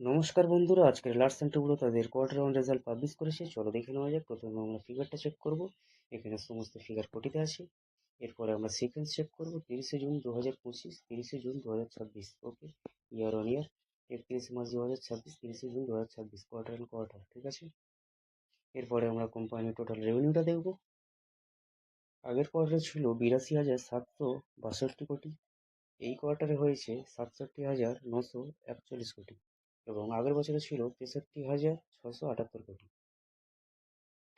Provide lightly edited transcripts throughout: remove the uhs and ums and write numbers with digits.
নমস্কার বন্ধুরা, আজকের লার্সেন টুকরো তাদের কোয়ার্টার ওয়ান রেজাল্ট পাবলিশ করেছে। চলো দেখে নেওয়া যাক। প্রথমে আমরা ফিগারটা চেক করব। এখানে সমস্ত ফিগার কোটিতে আছে। এরপরে আমরা সিকোয়েন্স চেক করব। 30শে জুন 2025, 30শে June 2026। Okay, year on year, 31শে মার্চ 2026, 30শে জুন 2026, কোয়ার্টার অ্যান্ড কোয়ার্টার। ঠিক আছে। এরপরে আমরা কোম্পানির টোটাল রেভিনিউটা দেখব। আগের কোয়ার্টারে ছিল 82,762 কোটি। এই কোয়ার্টারে হয়েছে 67,941 কোটি এবং আগের বছরে ছিল 63,678 কোটি।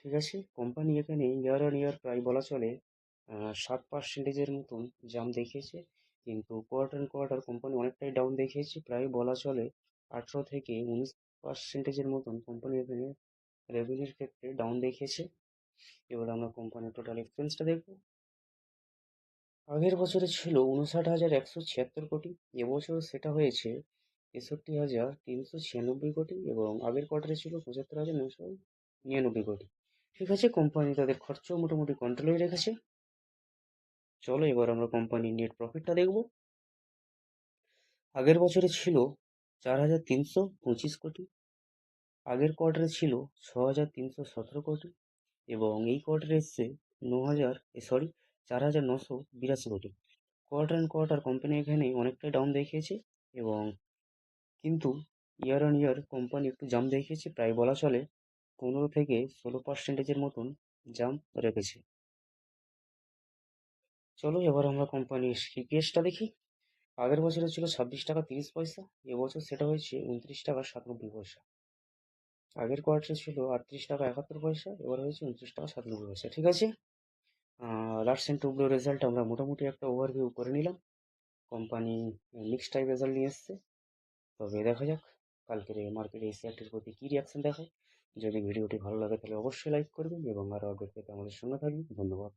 ঠিক আছে। কোম্পানি এখানে ইয়ার অন ইয়ার প্রায় বলা চলে 7%-এর মতন জাম দেখিয়েছে, কিন্তু কোয়ার্টার অন কোয়ার্টার কোম্পানি অনেকটাই ডাউন দেখিয়েছে। প্রায় বলা চলে 18 থেকে 19%-এর মতন কোম্পানি এখানে রেভিনিউর ক্ষেত্রে ডাউন দেখিয়েছে। এবার আমরা কোম্পানির টোটাল এক্সপেন্সটা দেখব। আগের বছরে ছিল 59,176 কোটি, এবছর সেটা হয়েছে 63,396 কোটি এবং আগের কোয়ার্টারে ছিল 75,999 কোটি। ঠিক আছে, কোম্পানি তাদের খরচ মোটামুটি কন্ট্রোলে রেখেছে। চলো এবার আমরা কোম্পানির নেট প্রফিটটা দেখব। আগের বছরে ছিল 4,325 কোটি, আগের কোয়ার্টারে ছিল 6,317 কোটি এবং এই কোয়ার্টারে এসছে 4,982 কোটি। কোয়ার্টার অ্যান্ড কোয়ার্টার কোম্পানি এখানে অনেকটাই ডাউন দেখিয়েছে এবং কিন্তু ইয়ার অন ইয়ার কোম্পানি একটু জাম্প দেখিয়েছে। প্রায় বলা চলে 15 থেকে 16%-এর মতন জাম্প রেখেছে। চলো এবার আমরা কোম্পানির সিপিএসটা দেখি। আগের বছরে ছিল 26 টাকা 30 পয়সা, এবছর সেটা হয়েছে 29 টাকা 97 পয়সা। আগের কোয়ার্টারে ছিল 38 টাকা 71 পয়সা, এবার হয়েছে 29 টাকা 97 পয়সা। ঠিক আছে। লার্সেন টুবরো রেজাল্ট আমরা মোটামুটি একটা ওভারভিউ করে নিলাম। কোম্পানি মিক্সড টাইপ রেজাল্ট নিয়ে এসছে। তবে দেখা যাক কালকের এই মার্কেটে এই শেয়ারটির প্রতি কী রিয়াকশন দেখায়। যদি ভিডিওটি ভালো লাগে তাহলে অবশ্যই লাইক করবেন এবং আরও আপডেট পেতে আমাদের সঙ্গে থাকবেন। ধন্যবাদ।